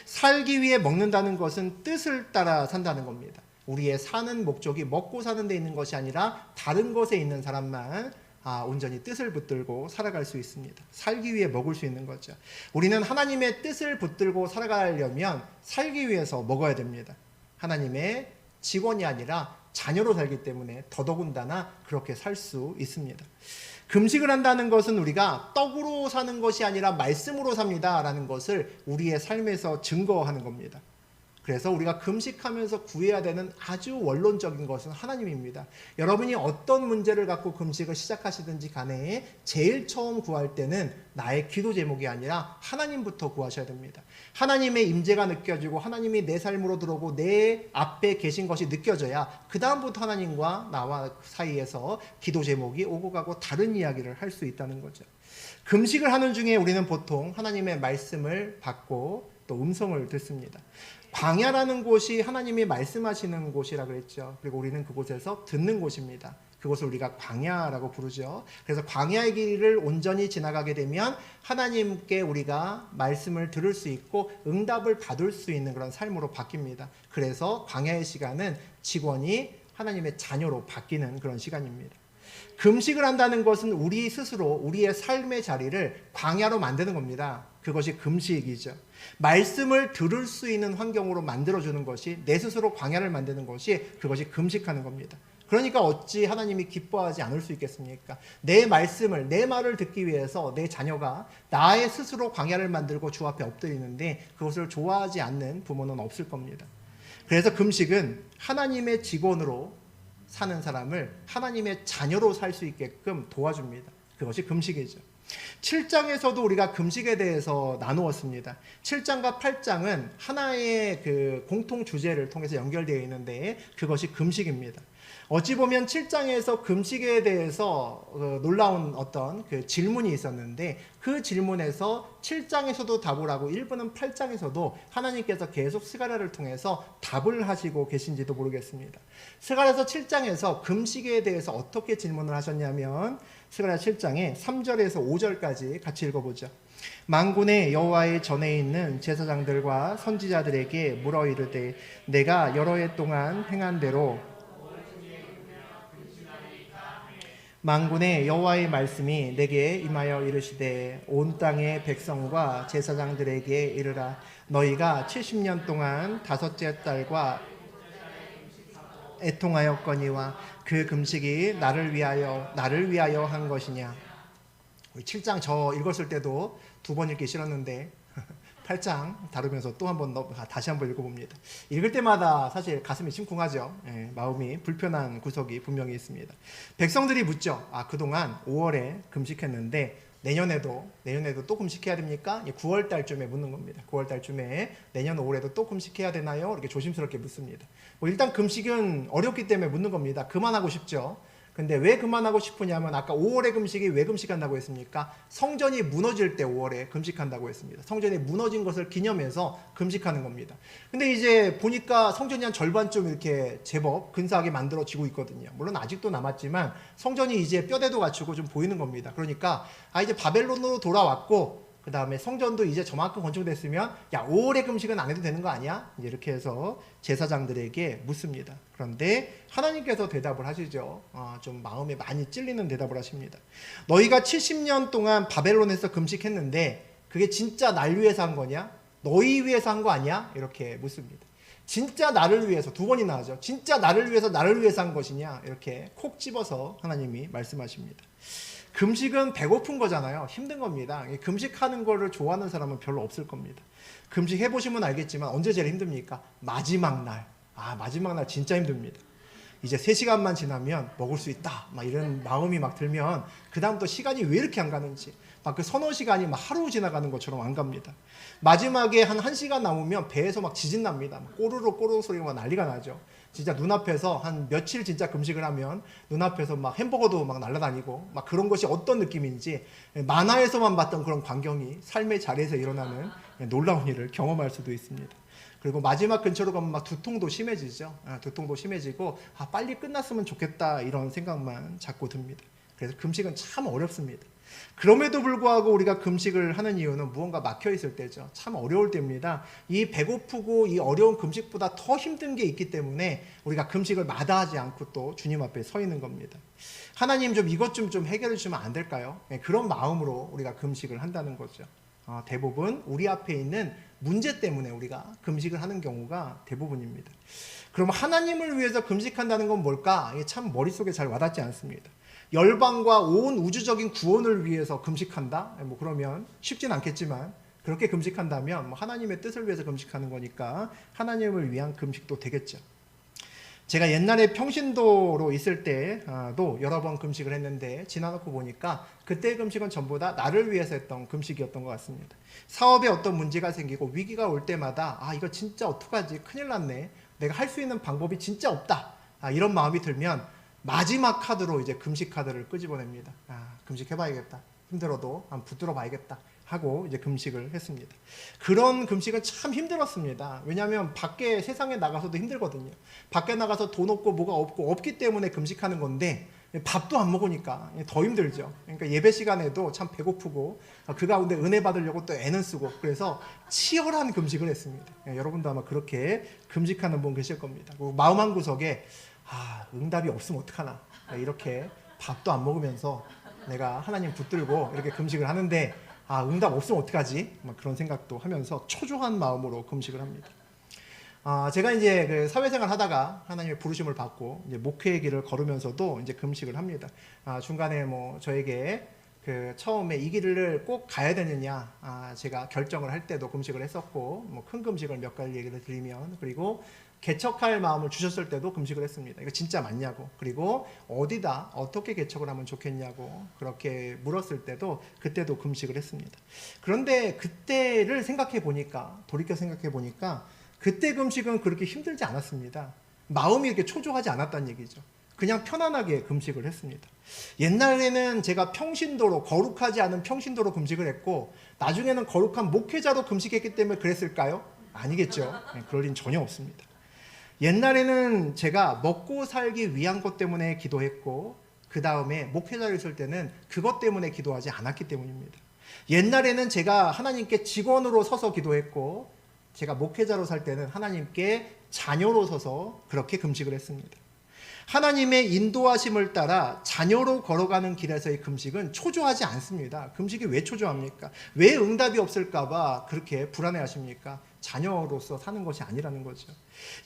살기 위해 먹는다는 것은 뜻을 따라 산다는 겁니다. 우리의 사는 목적이 먹고 사는 데 있는 것이 아니라 다른 것에 있는 사람만 온전히 뜻을 붙들고 살아갈 수 있습니다. 살기 위해 먹을 수 있는 거죠. 우리는 하나님의 뜻을 붙들고 살아가려면 살기 위해서 먹어야 됩니다. 하나님의 직원이 아니라 자녀로 살기 때문에 더더군다나 그렇게 살 수 있습니다. 금식을 한다는 것은 우리가 떡으로 사는 것이 아니라 말씀으로 삽니다 라는 것을 우리의 삶에서 증거하는 겁니다. 그래서 우리가 금식하면서 구해야 되는 아주 원론적인 것은 하나님입니다. 여러분이 어떤 문제를 갖고 금식을 시작하시든지 간에 제일 처음 구할 때는 나의 기도 제목이 아니라 하나님부터 구하셔야 됩니다. 하나님의 임재가 느껴지고 하나님이 내 삶으로 들어오고 내 앞에 계신 것이 느껴져야 그 다음부터 하나님과 나와 사이에서 기도 제목이 오고 가고 다른 이야기를 할 수 있다는 거죠. 금식을 하는 중에 우리는 보통 하나님의 말씀을 받고 또 음성을 듣습니다. 광야라는 곳이 하나님이 말씀하시는 곳이라 그랬죠. 그리고 우리는 그곳에서 듣는 곳입니다. 그것을 우리가 광야라고 부르죠. 그래서 광야의 길을 온전히 지나가게 되면 하나님께 우리가 말씀을 들을 수 있고 응답을 받을 수 있는 그런 삶으로 바뀝니다. 그래서 광야의 시간은 직원이 하나님의 자녀로 바뀌는 그런 시간입니다. 금식을 한다는 것은 우리 스스로 우리의 삶의 자리를 광야로 만드는 겁니다. 그것이 금식이죠. 말씀을 들을 수 있는 환경으로 만들어주는 것이 내 스스로 광야를 만드는 것이 그것이 금식하는 겁니다. 그러니까 어찌 하나님이 기뻐하지 않을 수 있겠습니까? 내 말을 듣기 위해서 내 자녀가 나의 스스로 광야를 만들고 주 앞에 엎드리는데 그것을 좋아하지 않는 부모는 없을 겁니다. 그래서 금식은 하나님의 직원으로 사는 사람을 하나님의 자녀로 살 수 있게끔 도와줍니다. 그것이 금식이죠. 7장에서도 우리가 금식에 대해서 나누었습니다. 7장과 8장은 하나의 그 공통 주제를 통해서 연결되어 있는데 그것이 금식입니다. 어찌 보면 7장에서 금식에 대해서 놀라운 어떤 그 질문이 있었는데 그 질문에서 7장에서도 답을 하고 일부는 8장에서도 하나님께서 계속 스가랴를 통해서 답을 하시고 계신지도 모르겠습니다. 스가랴서 7장에서 금식에 대해서 어떻게 질문을 하셨냐면 스가랴 7장의 3절에서 5절까지 같이 읽어보죠. 만군의 여호와의 전에 있는 제사장들과 선지자들에게 물어 이르되 내가 여러 해 동안 행한 대로 만군의 여호와의 말씀이 내게 임하여 이르시되 온 땅의 백성과 제사장들에게 이르라 너희가 70년 동안 다섯째 달과 애통하였거니와 그 금식이 나를 위하여 한 것이냐. 7장 저 읽었을 때도 2번 읽기 싫었는데 8장 다루면서 또 다시 한번 읽어봅니다. 읽을 때마다 사실 가슴이 심쿵하죠. 마음이 불편한 구석이 분명히 있습니다. 백성들이 묻죠. 그동안 5월에 금식했는데 내년에도 또 금식해야 됩니까? 9월 달쯤에 묻는 겁니다. 9월 달쯤에 내년 5월에도 또 금식해야 되나요? 이렇게 조심스럽게 묻습니다. 일단 금식은 어렵기 때문에 묻는 겁니다. 그만하고 싶죠. 근데 왜 그만하고 싶으냐면 아까 5월에 금식이 왜 금식한다고 했습니까? 성전이 무너질 때 5월에 금식한다고 했습니다. 성전이 무너진 것을 기념해서 금식하는 겁니다. 근데 이제 보니까 성전이 한 절반쯤 이렇게 제법 근사하게 만들어지고 있거든요. 물론 아직도 남았지만 성전이 이제 뼈대도 갖추고 좀 보이는 겁니다. 그러니까 이제 바벨론으로 돌아왔고 그 다음에 성전도 이제 저만큼 건축됐으면 야 5월에 금식은 안 해도 되는 거 아니야? 이제 이렇게 해서 제사장들에게 묻습니다. 그런데 하나님께서 대답을 하시죠. 좀 마음에 많이 찔리는 대답을 하십니다. 너희가 70년 동안 바벨론에서 금식했는데 그게 진짜 날 위해서 한 거냐? 너희 위해서 한 거 아니야? 이렇게 묻습니다. 진짜 나를 위해서, 두 번이나 하죠. 진짜 나를 위해서 한 것이냐? 이렇게 콕 집어서 하나님이 말씀하십니다. 금식은 배고픈 거잖아요. 힘든 겁니다. 금식하는 거를 좋아하는 사람은 별로 없을 겁니다. 금식 해보시면 알겠지만 언제 제일 힘듭니까? 마지막 날. 마지막 날 진짜 힘듭니다. 이제 3시간만 지나면 먹을 수 있다. 막 이런 마음이 막 들면 그 다음부터 시간이 왜 이렇게 안 가는지 막 그 서너 시간이 막 하루 지나가는 것처럼 안 갑니다. 마지막에 한 1시간 남으면 배에서 막 지진 납니다. 꼬르륵 소리가 막 난리가 나죠. 진짜 눈앞에서 한 며칠 진짜 금식을 하면 눈앞에서 막 햄버거도 막 날아다니고 막 그런 것이 어떤 느낌인지 만화에서만 봤던 그런 광경이 삶의 자리에서 일어나는 놀라운 일을 경험할 수도 있습니다. 그리고 마지막 근처로 가면 막 두통도 심해지죠. 두통도 심해지고 빨리 끝났으면 좋겠다 이런 생각만 자꾸 듭니다. 그래서 금식은 참 어렵습니다. 그럼에도 불구하고 우리가 금식을 하는 이유는 무언가 막혀 있을 때죠. 참 어려울 때입니다. 이 배고프고 이 어려운 금식보다 더 힘든 게 있기 때문에 우리가 금식을 마다하지 않고 또 주님 앞에 서 있는 겁니다. 하나님 좀 이것 좀 해결해 주시면 안 될까요? 그런 마음으로 우리가 금식을 한다는 거죠. 대부분 우리 앞에 있는 문제 때문에 우리가 금식을 하는 경우가 대부분입니다. 그럼 하나님을 위해서 금식한다는 건 뭘까? 이게 참 머릿속에 잘 와닿지 않습니다. 열방과 온 우주적인 구원을 위해서 금식한다? 그러면 쉽진 않겠지만 그렇게 금식한다면 하나님의 뜻을 위해서 금식하는 거니까 하나님을 위한 금식도 되겠죠. 제가 옛날에 평신도로 있을 때도 여러 번 금식을 했는데 지나놓고 보니까 그때 금식은 전부 다 나를 위해서 했던 금식이었던 것 같습니다. 사업에 어떤 문제가 생기고 위기가 올 때마다 이거 진짜 어떡하지? 큰일 났네. 내가 할 수 있는 방법이 진짜 없다. 이런 마음이 들면 마지막 카드로 이제 금식 카드를 끄집어냅니다. 금식해봐야겠다. 힘들어도 한번 붙들어 봐야겠다 하고 이제 금식을 했습니다. 그런 금식은 참 힘들었습니다. 왜냐하면 밖에 세상에 나가서도 힘들거든요. 밖에 나가서 돈 없고 뭐가 없기 때문에 금식하는 건데 밥도 안 먹으니까 더 힘들죠. 그러니까 예배 시간에도 참 배고프고 그 가운데 은혜 받으려고 또 애는 쓰고 그래서 치열한 금식을 했습니다. 여러분도 아마 그렇게 금식하는 분 계실 겁니다. 마음 한 구석에 응답이 없으면 어떡하나 이렇게 밥도 안 먹으면서 내가 하나님 붙들고 이렇게 금식을 하는데 응답 없으면 어떡하지? 막 그런 생각도 하면서 초조한 마음으로 금식을 합니다. 제가 이제 그 사회생활 하다가 하나님의 부르심을 받고 이제 목회의 길을 걸으면서도 이제 금식을 합니다. 중간에 저에게 그 처음에 이 길을 꼭 가야 되느냐 제가 결정을 할 때도 금식을 했었고 큰 금식을 몇 가지 얘기를 드리면 그리고 개척할 마음을 주셨을 때도 금식을 했습니다. 이거 진짜 맞냐고 그리고 어디다 어떻게 개척을 하면 좋겠냐고 그렇게 물었을 때도 그때도 금식을 했습니다. 그런데 그때를 돌이켜 생각해 보니까 그때 금식은 그렇게 힘들지 않았습니다. 마음이 이렇게 초조하지 않았다는 얘기죠. 그냥 편안하게 금식을 했습니다. 옛날에는 제가 평신도로 거룩하지 않은 평신도로 금식을 했고 나중에는 거룩한 목회자로 금식했기 때문에 그랬을까요? 아니겠죠. 그럴 일 전혀 없습니다. 옛날에는 제가 먹고 살기 위한 것 때문에 기도했고 그 다음에 목회자로 있을 때는 그것 때문에 기도하지 않았기 때문입니다. 옛날에는 제가 하나님께 직원으로 서서 기도했고 제가 목회자로 살 때는 하나님께 자녀로 서서 그렇게 금식을 했습니다. 하나님의 인도하심을 따라 자녀로 걸어가는 길에서의 금식은 초조하지 않습니다. 금식이 왜 초조합니까? 왜 응답이 없을까봐 그렇게 불안해하십니까? 자녀로서 사는 것이 아니라는 거죠.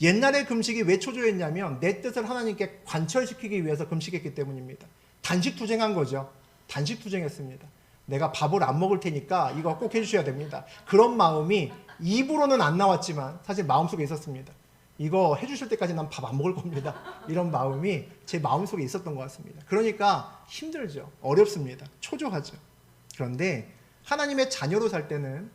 옛날에 금식이 왜 초조했냐면 내 뜻을 하나님께 관철시키기 위해서 금식했기 때문입니다. 단식투쟁한 거죠. 단식투쟁했습니다. 내가 밥을 안 먹을 테니까 이거 꼭 해주셔야 됩니다. 그런 마음이 입으로는 안 나왔지만 사실 마음속에 있었습니다. 이거 해주실 때까지 난 밥 안 먹을 겁니다. 이런 마음이 제 마음속에 있었던 것 같습니다. 그러니까 힘들죠. 어렵습니다. 초조하죠. 그런데 하나님의 자녀로 살 때는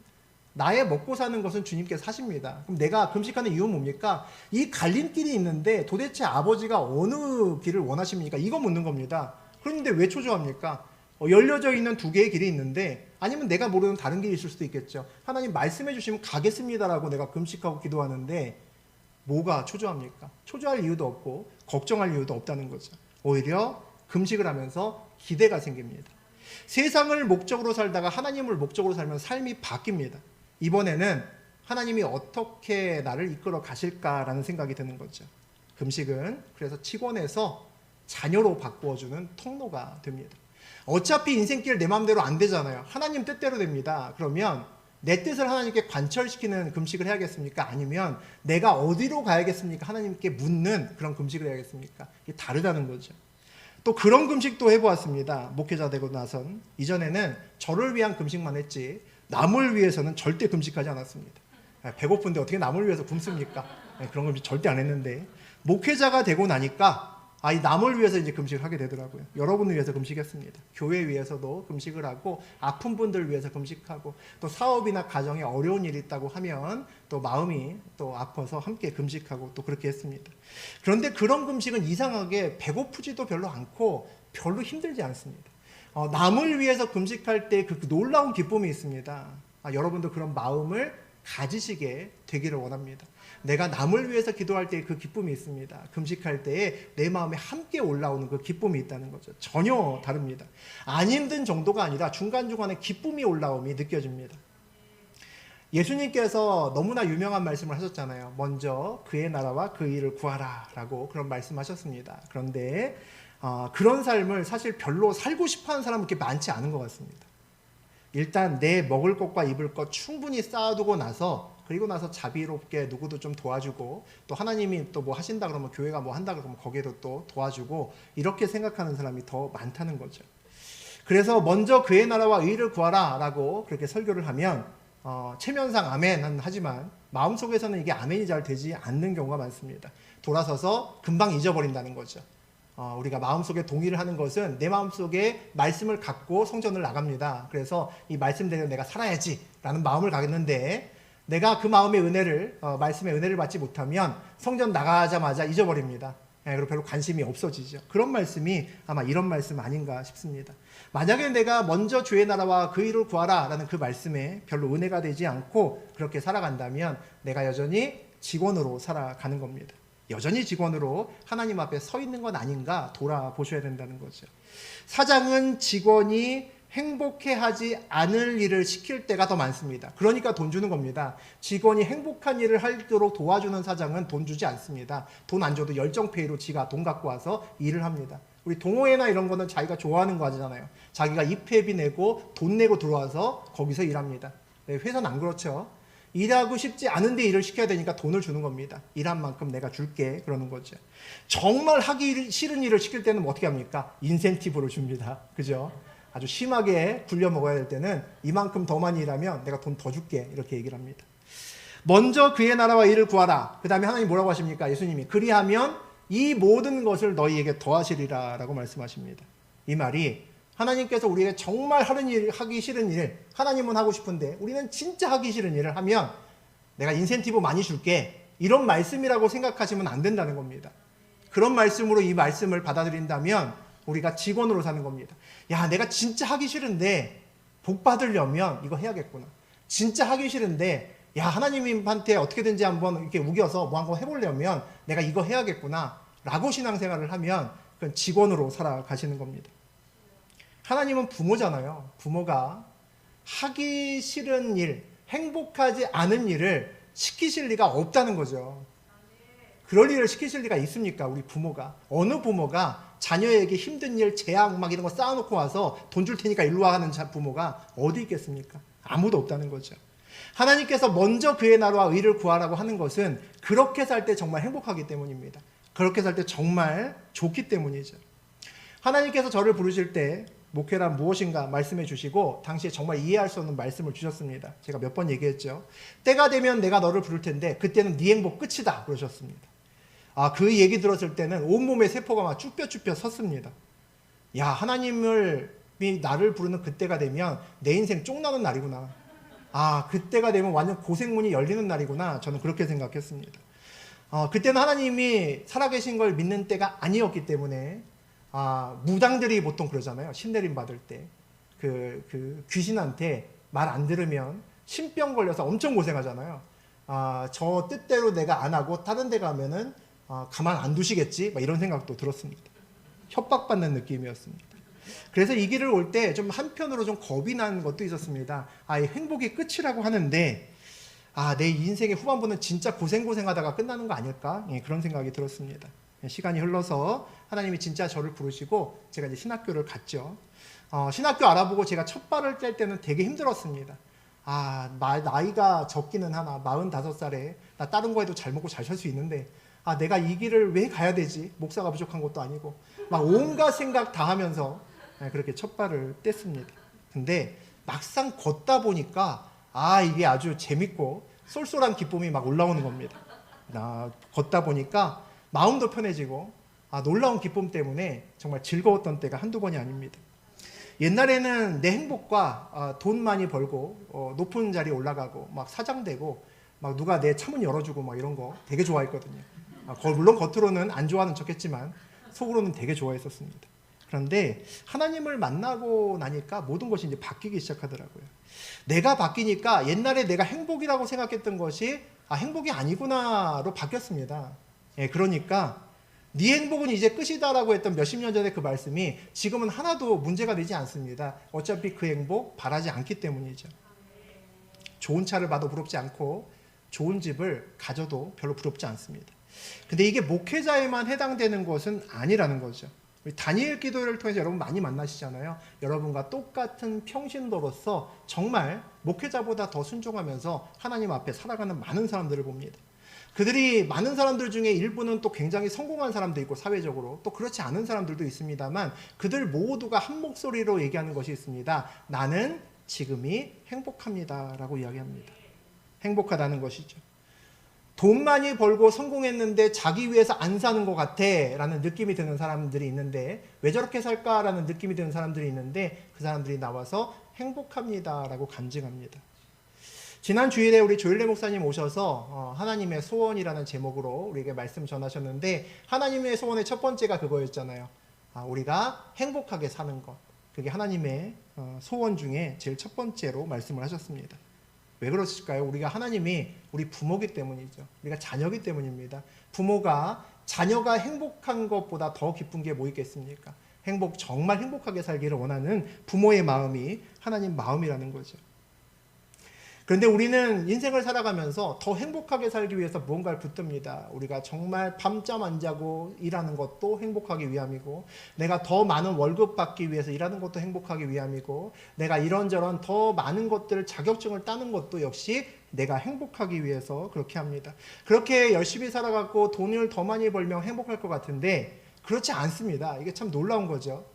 나의 먹고 사는 것은 주님께서 하십니다. 그럼 내가 금식하는 이유는 뭡니까? 이 갈림길이 있는데 도대체 아버지가 어느 길을 원하십니까? 이거 묻는 겁니다. 그런데 왜 초조합니까? 열려져 있는 두 개의 길이 있는데 아니면 내가 모르는 다른 길이 있을 수도 있겠죠. 하나님 말씀해 주시면 가겠습니다라고 내가 금식하고 기도하는데 뭐가 초조합니까? 초조할 이유도 없고 걱정할 이유도 없다는 거죠. 오히려 금식을 하면서 기대가 생깁니다. 세상을 목적으로 살다가 하나님을 목적으로 살면 삶이 바뀝니다. 이번에는 하나님이 어떻게 나를 이끌어 가실까라는 생각이 드는 거죠. 금식은 그래서 직원에서 자녀로 바꾸어주는 통로가 됩니다. 어차피 인생길 내 마음대로 안 되잖아요. 하나님 뜻대로 됩니다. 그러면 내 뜻을 하나님께 관철시키는 금식을 해야겠습니까? 아니면 내가 어디로 가야겠습니까? 하나님께 묻는 그런 금식을 해야겠습니까? 이게 다르다는 거죠. 또 그런 금식도 해보았습니다. 목회자 되고 나선. 이전에는 저를 위한 금식만 했지 남을 위해서는 절대 금식하지 않았습니다. 배고픈데 어떻게 남을 위해서 굶습니까? 그런 금식 절대 안 했는데 목회자가 되고 나니까 이 남을 위해서 이제 금식을 하게 되더라고요. 여러분을 위해서 금식했습니다. 교회 위해서도 금식을 하고 아픈 분들 위해서 금식하고 또 사업이나 가정에 어려운 일이 있다고 하면 또 마음이 또 아파서 함께 금식하고 또 그렇게 했습니다. 그런데 그런 금식은 이상하게 배고프지도 별로 않고 별로 힘들지 않습니다. 남을 위해서 금식할 때 그 놀라운 기쁨이 있습니다. 여러분도 그런 마음을 가지시게 되기를 원합니다. 내가 남을 위해서 기도할 때 그 기쁨이 있습니다. 금식할 때에 내 마음에 함께 올라오는 그 기쁨이 있다는 거죠. 전혀 다릅니다. 안 힘든 정도가 아니라 중간중간에 기쁨이 올라옴이 느껴집니다. 예수님께서 너무나 유명한 말씀을 하셨잖아요. 먼저 그의 나라와 그 일을 구하라 라고 그런 말씀하셨습니다. 그런데 그런 삶을 사실 별로 살고 싶어하는 사람은 그렇게 많지 않은 것 같습니다. 일단 내 먹을 것과 입을 것 충분히 쌓아두고 나서 그리고 나서 자비롭게 누구도 좀 도와주고 또 하나님이 또 뭐 하신다 그러면 교회가 뭐 한다 그러면 거기에도 또 도와주고 이렇게 생각하는 사람이 더 많다는 거죠. 그래서 먼저 그의 나라와 의를 구하라 라고 그렇게 설교를 하면 체면상 아멘 하지만 마음속에서는 이게 아멘이 잘 되지 않는 경우가 많습니다. 돌아서서 금방 잊어버린다는 거죠. 우리가 마음속에 동의를 하는 것은 내 마음속에 말씀을 갖고 성전을 나갑니다. 그래서 이 말씀대로 내가 살아야지 라는 마음을 갖는데 내가 그 마음의 은혜를 말씀의 은혜를 받지 못하면 성전 나가자마자 잊어버립니다. 그리고 별로 관심이 없어지죠. 그런 말씀이 아마 이런 말씀 아닌가 싶습니다. 만약에 내가 먼저 주의 나라와 그 일을 구하라 라는 그 말씀에 별로 은혜가 되지 않고 그렇게 살아간다면 내가 여전히 직원으로 살아가는 겁니다. 여전히 직원으로 하나님 앞에 서 있는 건 아닌가 돌아보셔야 된다는 거죠. 사장은 직원이 행복해하지 않을 일을 시킬 때가 더 많습니다. 그러니까 돈 주는 겁니다. 직원이 행복한 일을 하도록 도와주는 사장은 돈 주지 않습니다. 돈 안 줘도 열정페이로 지가 돈 갖고 와서 일을 합니다. 우리 동호회나 이런 거는 자기가 좋아하는 거 하잖아요. 자기가 입회비 내고 돈 내고 들어와서 거기서 일합니다. 회사는 안 그렇죠. 일하고 싶지 않은데 일을 시켜야 되니까 돈을 주는 겁니다. 일한 만큼 내가 줄게 그러는 거죠. 정말 하기 싫은 일을 시킬 때는 어떻게 합니까? 인센티브를 줍니다. 그죠? 아주 심하게 굴려 먹어야 될 때는 이만큼 더 많이 일하면 내가 돈 더 줄게 이렇게 얘기를 합니다. 먼저 그의 나라와 일을 구하라. 그 다음에 하나님 뭐라고 하십니까? 예수님이 그리하면 이 모든 것을 너희에게 더하시리라 라고 말씀하십니다. 이 말이 하나님께서 우리에게 정말 하기 싫은 일, 하나님은 하고 싶은데 우리는 진짜 하기 싫은 일을 하면 내가 인센티브 많이 줄게 이런 말씀이라고 생각하시면 안 된다는 겁니다. 그런 말씀으로 이 말씀을 받아들인다면 우리가 직원으로 사는 겁니다. 야, 내가 진짜 하기 싫은데 복 받으려면 이거 해야겠구나. 진짜 하기 싫은데 야, 하나님한테 어떻게든지 한번 이렇게 우겨서 뭐 한번 해보려면 내가 이거 해야겠구나 라고 신앙생활을 하면 그건 직원으로 살아가시는 겁니다. 하나님은 부모잖아요. 부모가 하기 싫은 일, 행복하지 않은 일을 시키실 리가 없다는 거죠. 그럴 일을 시키실 리가 있습니까? 우리 부모가. 어느 부모가 자녀에게 힘든 일, 재앙 막 이런 거 쌓아놓고 와서 돈 줄 테니까 일로 와 하는 부모가 어디 있겠습니까? 아무도 없다는 거죠. 하나님께서 먼저 그의 나라와 의를 구하라고 하는 것은 그렇게 살 때 정말 행복하기 때문입니다. 그렇게 살 때 정말 좋기 때문이죠. 하나님께서 저를 부르실 때 목회란 무엇인가 말씀해 주시고 당시에 정말 이해할 수 없는 말씀을 주셨습니다. 제가 몇 번 얘기했죠. 때가 되면 내가 너를 부를 텐데 그때는 네 행복 끝이다 그러셨습니다. 그 얘기 들었을 때는 온몸의 세포가 막 쭈뼛쭈뼛 섰습니다. 야, 하나님이 나를 부르는 그때가 되면 내 인생 쫑나는 날이구나. 그때가 되면 완전 고생문이 열리는 날이구나. 저는 그렇게 생각했습니다. 그때는 하나님이 살아계신 걸 믿는 때가 아니었기 때문에 무당들이 보통 그러잖아요. 신내림 받을 때 그 귀신한테 말 안 들으면 신병 걸려서 엄청 고생하잖아요. 저 뜻대로 내가 안 하고 다른 데 가면은 가만 안 두시겠지? 막 이런 생각도 들었습니다. 협박받는 느낌이었습니다. 그래서 이 길을 올 때 좀 한편으로 좀 겁이 난 것도 있었습니다. 이 행복이 끝이라고 하는데 내 인생의 후반부는 진짜 고생하다가 끝나는 거 아닐까? 그런 생각이 들었습니다. 시간이 흘러서 하나님이 진짜 저를 부르시고 제가 이제 신학교를 갔죠. 신학교 알아보고 제가 첫 발을 뗄 때는 되게 힘들었습니다. 나이가 적기는 하나 45살에 나 다른 거 해도 잘 먹고 잘 살 수 있는데 내가 이 길을 왜 가야 되지? 목사가 부족한 것도 아니고 막 온갖 생각 다 하면서 그렇게 첫 발을 뗐습니다. 근데 막상 걷다 보니까 이게 아주 재밌고 쏠쏠한 기쁨이 막 올라오는 겁니다. 걷다 보니까 마음도 편해지고 놀라운 기쁨 때문에 정말 즐거웠던 때가 한두 번이 아닙니다. 옛날에는 내 행복과 돈 많이 벌고 높은 자리에 올라가고 막 사장 되고 막 누가 내 차문 열어주고 막 이런 거 되게 좋아했거든요. 물론 겉으로는 안 좋아하는 척했지만 속으로는 되게 좋아했었습니다. 그런데 하나님을 만나고 나니까 모든 것이 이제 바뀌기 시작하더라고요. 내가 바뀌니까 옛날에 내가 행복이라고 생각했던 것이 행복이 아니구나로 바뀌었습니다. 그러니까 네 행복은 이제 끝이다라고 했던 몇십 년 전에 그 말씀이 지금은 하나도 문제가 되지 않습니다. 어차피 그 행복 바라지 않기 때문이죠. 좋은 차를 봐도 부럽지 않고 좋은 집을 가져도 별로 부럽지 않습니다. 근데 이게 목회자에만 해당되는 것은 아니라는 거죠. 우리 다니엘 기도를 통해서 여러분 많이 만나시잖아요. 여러분과 똑같은 평신도로서 정말 목회자보다 더 순종하면서 하나님 앞에 살아가는 많은 사람들을 봅니다. 그들이 많은 사람들 중에 일부는 또 굉장히 성공한 사람도 있고 사회적으로 또 그렇지 않은 사람들도 있습니다만 그들 모두가 한 목소리로 얘기하는 것이 있습니다. 나는 지금이 행복합니다 라고 이야기합니다. 행복하다는 것이죠. 돈 많이 벌고 성공했는데 자기 위해서 안 사는 것 같아 라는 느낌이 드는 사람들이 있는데 왜 저렇게 살까 라는 느낌이 드는 사람들이 있는데 그 사람들이 나와서 행복합니다 라고 간증합니다. 지난 주일에 우리 조일래 목사님 오셔서 하나님의 소원이라는 제목으로 우리에게 말씀 전하셨는데 하나님의 소원의 첫 번째가 그거였잖아요. 우리가 행복하게 사는 것. 그게 하나님의 소원 중에 제일 첫 번째로 말씀을 하셨습니다. 왜 그러실까요? 우리가 하나님이 우리 부모기 때문이죠. 우리가 자녀기 때문입니다. 부모가 자녀가 행복한 것보다 더 기쁜 게 뭐 있겠습니까? 정말 행복하게 살기를 원하는 부모의 마음이 하나님 마음이라는 거죠. 그런데 우리는 인생을 살아가면서 더 행복하게 살기 위해서 무언가를 붙듭니다. 우리가 정말 밤잠 안 자고 일하는 것도 행복하기 위함이고 내가 더 많은 월급 받기 위해서 일하는 것도 행복하기 위함이고 내가 이런저런 더 많은 것들을 자격증을 따는 것도 역시 내가 행복하기 위해서 그렇게 합니다. 그렇게 열심히 살아가고 돈을 더 많이 벌면 행복할 것 같은데 그렇지 않습니다. 이게 참 놀라운 거죠.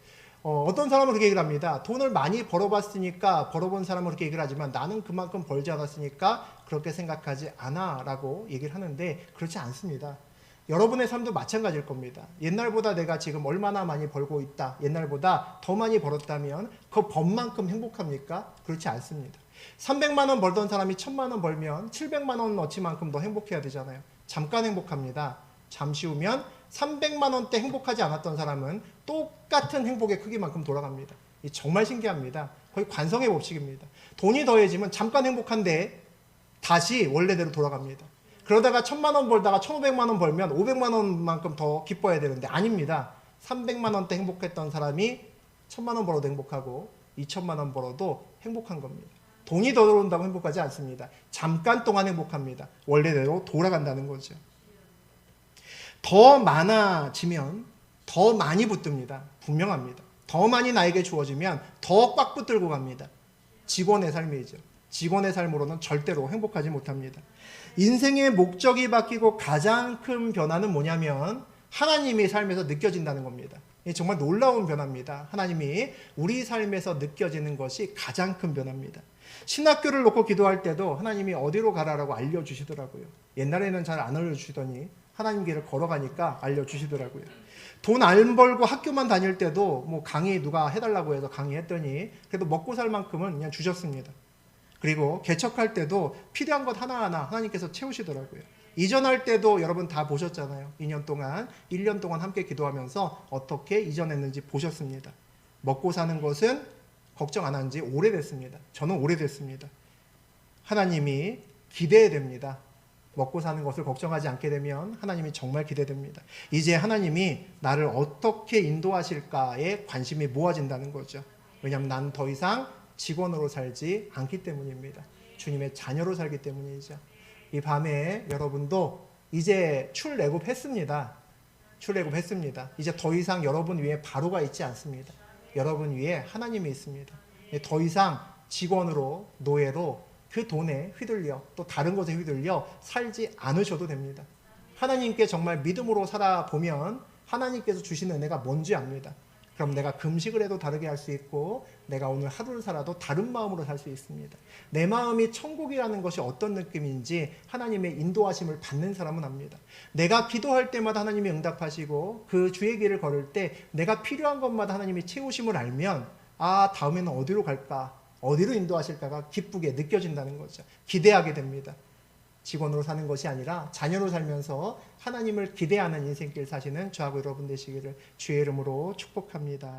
어떤 사람은 그렇게 얘기를 합니다. 돈을 많이 벌어봤으니까 벌어본 사람은 그렇게 얘기를 하지만 나는 그만큼 벌지 않았으니까 그렇게 생각하지 않아 라고 얘기를 하는데 그렇지 않습니다. 여러분의 삶도 마찬가지일 겁니다. 옛날보다 내가 지금 얼마나 많이 벌고 있다. 옛날보다 더 많이 벌었다면 그 번만큼 행복합니까? 그렇지 않습니다. 300만 원 벌던 사람이 1000만 원 벌면 700만 원어치만큼 더 행복해야 되잖아요. 잠깐 행복합니다. 잠시 후면 300만 원대 행복하지 않았던 사람은 똑같은 행복의 크기만큼 돌아갑니다. 정말 신기합니다. 거의 관성의 법칙입니다. 돈이 더해지면 잠깐 행복한데 다시 원래대로 돌아갑니다. 그러다가 1000만 원 벌다가 1500만 원 벌면 500만 원만큼 더 기뻐야 되는데 아닙니다. 300만 원대 행복했던 사람이 1000만 원 벌어도 행복하고 2000만 원 벌어도 행복한 겁니다. 돈이 더 들어온다고 행복하지 않습니다. 잠깐 동안 행복합니다. 원래대로 돌아간다는 거죠. 더 많아지면 더 많이 붙듭니다. 분명합니다. 더 많이 나에게 주어지면 더 꽉 붙들고 갑니다. 직원의 삶이죠. 직원의 삶으로는 절대로 행복하지 못합니다. 인생의 목적이 바뀌고 가장 큰 변화는 뭐냐면 하나님이 삶에서 느껴진다는 겁니다. 이게 정말 놀라운 변화입니다. 하나님이 우리 삶에서 느껴지는 것이 가장 큰 변화입니다. 신학교를 놓고 기도할 때도 하나님이 어디로 가라라고 알려주시더라고요. 옛날에는 잘 안 알려주시더니 하나님 길을 걸어가니까 알려주시더라고요. 돈 안 벌고 학교만 다닐 때도 뭐 강의 누가 해달라고 해서 강의했더니 그래도 먹고 살 만큼은 그냥 주셨습니다. 그리고 개척할 때도 필요한 것 하나하나 하나님께서 채우시더라고요. 이전할 때도 여러분 다 보셨잖아요. 2년 동안, 1년 동안 함께 기도하면서 어떻게 이전했는지 보셨습니다. 먹고 사는 것은 걱정 안 한 지 오래됐습니다. 저는 오래됐습니다. 하나님이 기대해야 됩니다. 먹고 사는 것을 걱정하지 않게 되면 하나님이 정말 기대됩니다. 이제 하나님이 나를 어떻게 인도하실까에 관심이 모아진다는 거죠. 왜냐하면 난 더 이상 직원으로 살지 않기 때문입니다. 주님의 자녀로 살기 때문이죠. 이 밤에 여러분도 이제 출애굽했습니다. 출애굽했습니다. 이제 더 이상 여러분 위에 바로가 있지 않습니다. 여러분 위에 하나님이 있습니다. 더 이상 직원으로, 노예로 그 돈에 휘둘려 또 다른 것에 휘둘려 살지 않으셔도 됩니다. 하나님께 정말 믿음으로 살아보면 하나님께서 주신 은혜가 뭔지 압니다. 그럼 내가 금식을 해도 다르게 할 수 있고 내가 오늘 하루를 살아도 다른 마음으로 살 수 있습니다. 내 마음이 천국이라는 것이 어떤 느낌인지 하나님의 인도하심을 받는 사람은 압니다. 내가 기도할 때마다 하나님이 응답하시고 그 주의 길을 걸을 때 내가 필요한 것마다 하나님이 채우심을 알면 아, 다음에는 어디로 갈까? 어디로 인도하실까가 기쁘게 느껴진다는 거죠. 기대하게 됩니다. 직원으로 사는 것이 아니라 자녀로 살면서 하나님을 기대하는 인생길 사시는 저하고 여러분 되시기를 주의 이름으로 축복합니다.